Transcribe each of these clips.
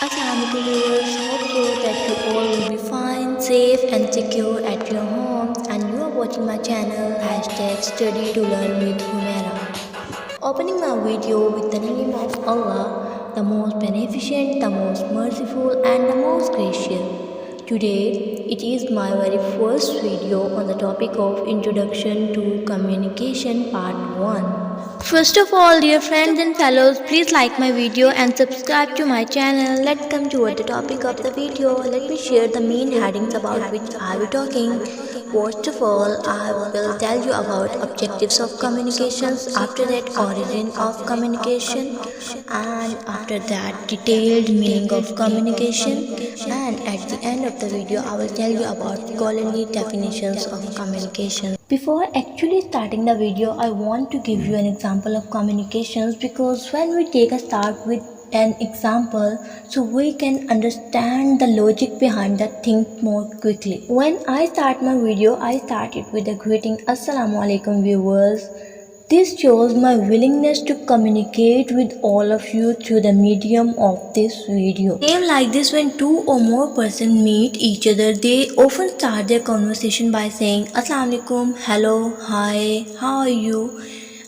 Assalamualaikum viewers, hope so that you all will be fine, safe and secure at your home and you are watching my channel hashtag study to learn with Humera. Opening my video with the name of Allah, the most beneficent, the most merciful and the most gracious. Today, it is my very first video on the topic of Introduction to Communication Part 1. First of all, dear friends and fellows, please like my video and subscribe to my channel. Let's come toward the topic of the video. Let me share the main headings about which I will be talking. First of all, I will tell you about objectives of communications, after that origin of communication, and after that detailed meaning of communication, and at the end of the video I will tell you about scholarly definitions of communication. Before actually starting the video, I want to give you an example of communications, because when we take a start with an example, so we can understand the logic behind that thing more quickly. When I start my video, I start it with a greeting, Assalamu alaikum viewers. This shows my willingness to communicate with all of you through the medium of this video. Same like this, when two or more persons meet each other, they often start their conversation by saying Assalamu alaikum, hello, hi, how are you?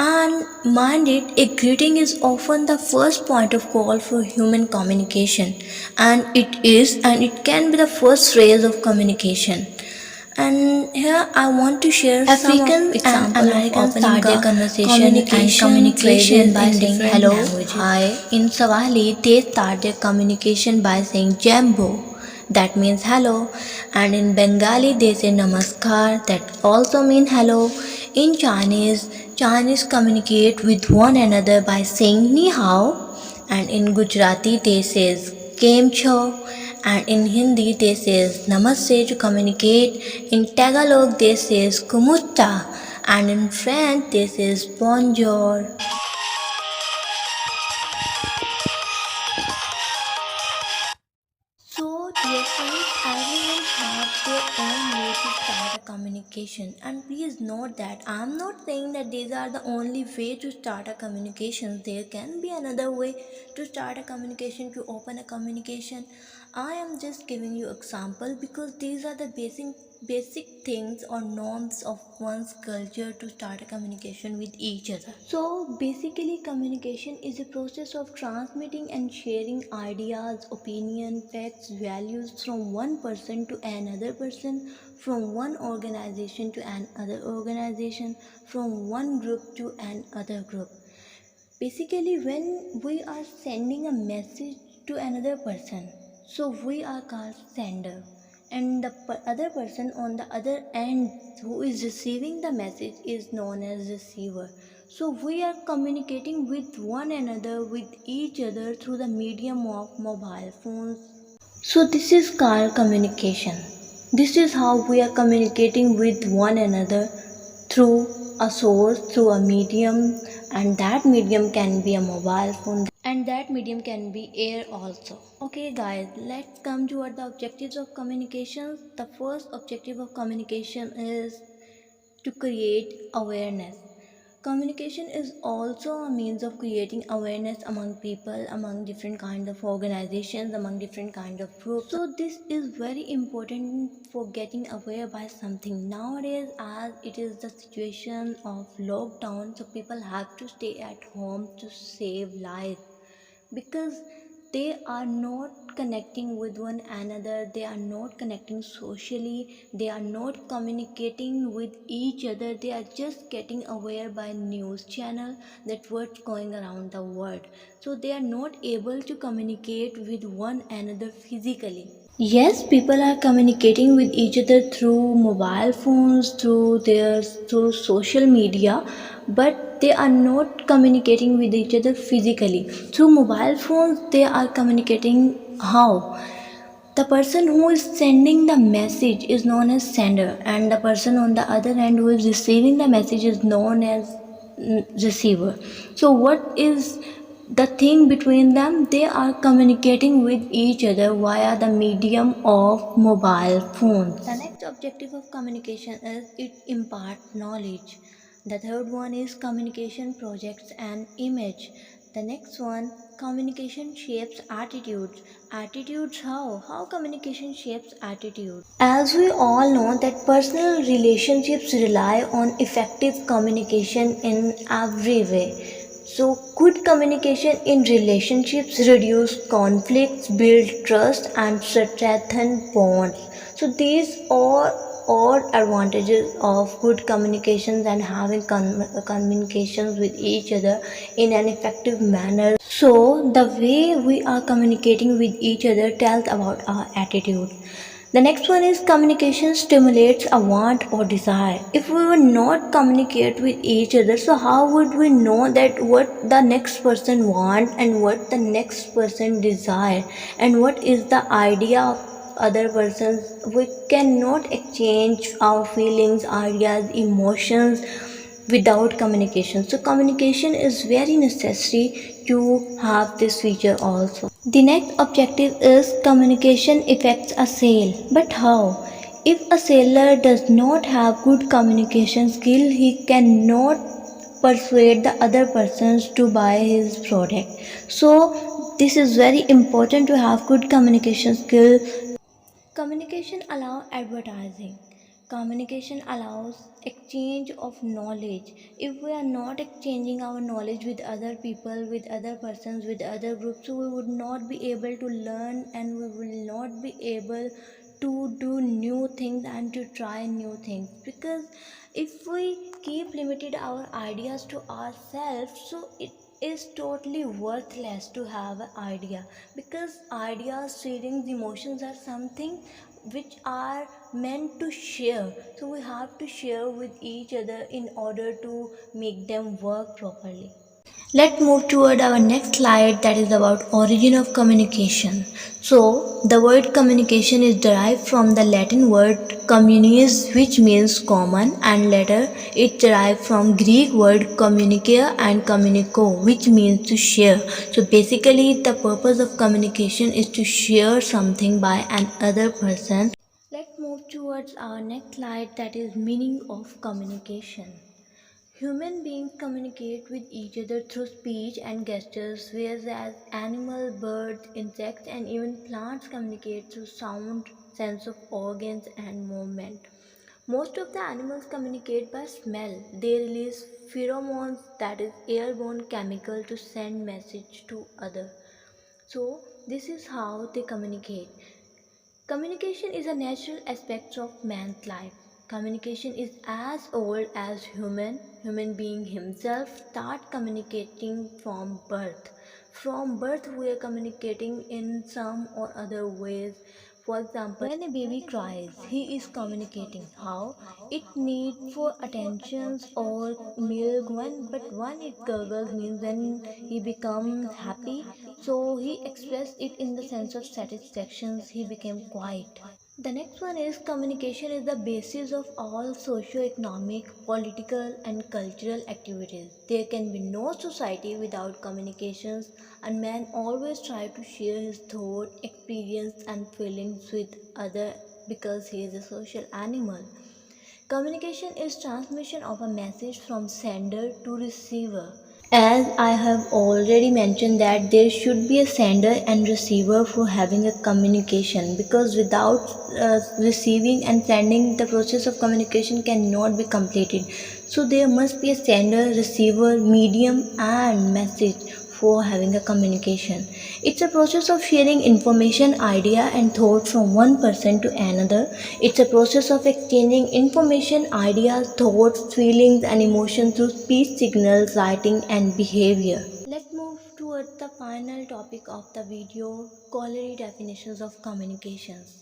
And mind it, a greeting is often the first point of call for human communication, and it can be the first phrase of communication. And here I want to share African and American start their communication by saying hello, hi. In Swahili, they start their communication by saying jambo, that means hello, and in Bengali they say namaskar, that also means hello. In Chinese communicate with one another by saying ni hao, and in Gujarati they says kem cho, and in Hindi they says namaste to communicate. In Tagalog they says kumusta, and in French they says bonjour. So, dear friends, everyone has their own way to start a communication, and please note that I am not saying that these are the only way to start a communication. There can be another way to start a communication, to open a communication. I am just giving you example because these are the basic things or norms of one's culture to start a communication with each other. So basically, communication is a process of transmitting and sharing ideas, opinion, facts, values from one person to another person, from one organization to another organization, from one group to another group. Basically, when we are sending a message to another person, so we are called sender, and the other person on the other end who is receiving the message is known as receiver. So we are communicating with one another, with each other through the medium of mobile phones. So this is called communication. This is how we are communicating with one another, through a source, through a medium, and that medium can be a mobile phone, and that medium can be air also. Okay guys, let's come toward the objectives of communication. The first objective of communication is to create awareness. Communication is also a means of creating awareness among people, among different kinds of organizations, among different kinds of groups. So this is very important for getting aware by something. Nowadays, as it is the situation of lockdown, so people have to stay at home to save lives, because they are not connecting with one another, they are not connecting socially, they are not communicating with each other, they are just getting aware by news channel that what's going around the world. So they are not able to communicate with one another physically. Yes, people are communicating with each other through mobile phones, through social media, but they are not communicating with each other physically. Through mobile phones, they are communicating how? The person who is sending the message is known as sender, and the person on the other end who is receiving the message is known as receiver. So what is the thing between them? They are communicating with each other via the medium of mobile phones. The next objective of communication is it impart knowledge. The third one is communication projects an image. The next one, communication shapes attitudes. Attitudes how? How communication shapes attitude? As we all know that personal relationships rely on effective communication in every way. So good communication in relationships reduce conflicts, build trust and strengthen bonds. So these are all advantages of good communications and having communications with each other in an effective manner. So the way we are communicating with each other tells about our attitude. The next one is communication stimulates a want or desire. If we would not communicate with each other, so how would we know that what the next person want and what the next person desire and what is the idea of other persons? We cannot exchange our feelings, ideas, emotions without communication. So communication is very necessary to have this feature also. The next objective is communication affects a sale. But how? If a seller does not have good communication skill, he cannot persuade the other persons to buy his product. So this is very important to have good communication skill. Communication allows advertising. Communication allows exchange of knowledge. If we are not exchanging our knowledge with other people, with other persons, with other groups, so we would not be able to learn and we will not be able to do new things and to try new things. Because if we keep limited our ideas to ourselves, so it is totally worthless to have an idea, because ideas, feelings, emotions are something which are meant to share. So we have to share with each other in order to make them work properly. Let's move toward our next slide, that is about origin of communication. So the word communication is derived from the Latin word communis, which means common, and later it derived from Greek word communicare and communico, which means to share. So basically the purpose of communication is to share something by another person. Let's move towards our next slide, that is meaning of communication. Human beings communicate with each other through speech and gestures, whereas animals, birds, insects, and even plants communicate through sound, sense of organs, and movement. Most of the animals communicate by smell. They release pheromones, that is airborne chemical, to send message to other. So this is how they communicate. Communication is a natural aspect of man's life. Communication is as old as human being himself start communicating from birth. From birth we are communicating in some or other ways. For example, when a baby cries, he is communicating how it needs for attentions or milk. When it gurgles means when he becomes happy. So he expressed it in the sense of satisfaction. He became quiet. The next one is communication is the basis of all socio-economic, political and cultural activities. There can be no society without communications, and man always tries to share his thought, experience and feelings with other because he is a social animal. Communication is transmission of a message from sender to receiver. As I have already mentioned that there should be a sender and receiver for having a communication, because without receiving and sending, the process of communication cannot be completed. So there must be a sender, receiver, medium and message for having a communication. It's a process of sharing information, idea and thought from one person to another. It's a process of exchanging information, ideas, thoughts, feelings and emotions through speech, signals, writing and behavior. Let's move towards the final topic of the video, scholarly definitions of communications.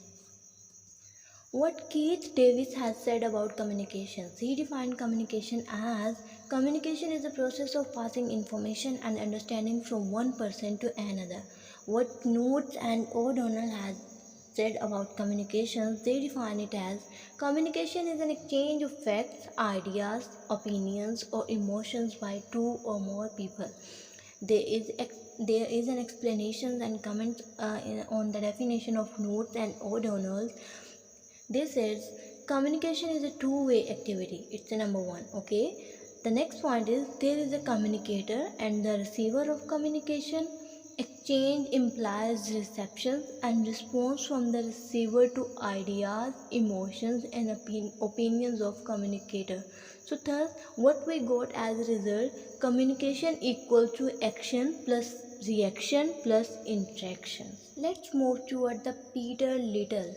What Keith Davis has said about communications. He defined communication as communication is the process of passing information and understanding from one person to another. What Knut and O'Donnell has said about communications, they define it as communication is an exchange of facts, ideas, opinions, or emotions by two or more people. There is an explanation and comment on the definition of Knut and O'Donnell. This is communication is a two-way activity. It's a number one. Okay. The next point is there is a communicator and the receiver of communication. Exchange implies reception and response from the receiver to ideas, emotions, and opinions of communicator. So thus, what we got as a result, communication equal to action plus reaction plus interaction. Let's move toward the Peter Little.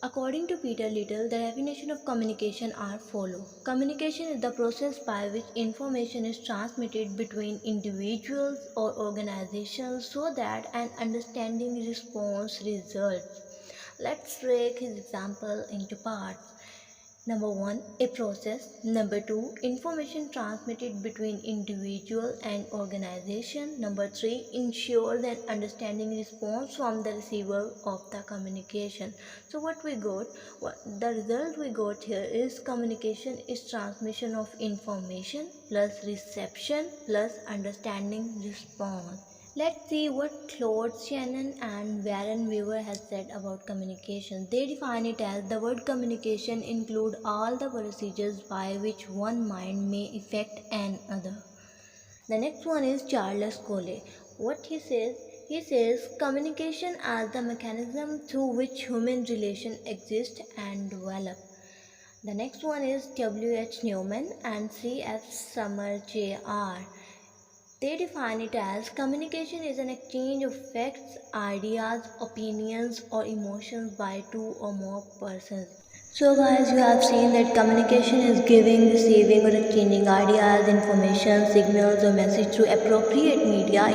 According to Peter Little, the definition of communication are follow. Communication is the process by which information is transmitted between individuals or organizations so that an understanding response results. Let's break his example into parts. Number one, a process. Number two, information transmitted between individual and organization. Number three, ensure that understanding response from the receiver of the communication. So what we got, the result we got here is communication is transmission of information plus reception plus understanding response. Let's see what Claude Shannon and Warren Weaver has said about communication. They define it as the word communication include all the procedures by which one mind may affect another. The next one is Charles Cole. What he says communication as the mechanism through which human relations exist and develop. The next one is W.H. Newman and C.F. Summer Jr. They define it as communication is an exchange of facts, ideas, opinions, or emotions by two or more persons. So guys, you have seen that communication is giving, receiving or exchanging ideas, information, signals or message through appropriate media,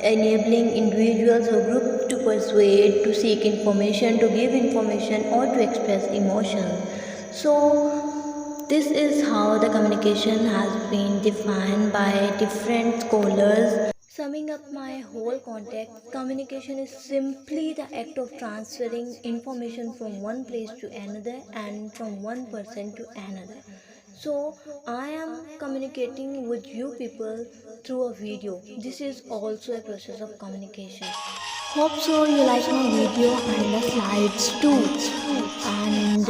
enabling individuals or groups to persuade, to seek information, to give information or to express emotions. So this is how the communication has been defined by different scholars. Summing up my whole context, communication is simply the act of transferring information from one place to another and from one person to another. So, I am communicating with you people through a video. This is also a process of communication. Hope so you like my video and the slides too. And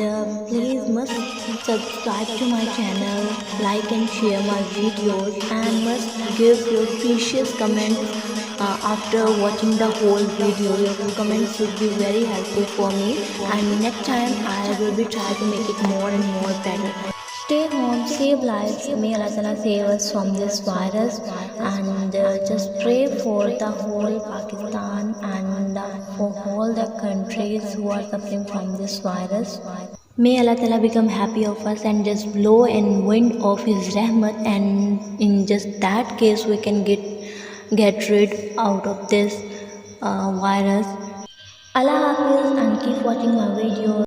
please must subscribe to my channel, like and share my videos, and must give your precious comments after watching the whole video. Your comments would be very helpful for me, and next time I will be trying to make it more and more better. Stay home, save lives. May Allah Ta'ala save us from this virus, and just pray for the whole Pakistan and for all the countries who are suffering from this virus. May Allah Ta'ala become happy of us and just blow in wind of His rahmat, and in just that case we can get rid out of this virus. Allah Hafiz, and keep watching my videos.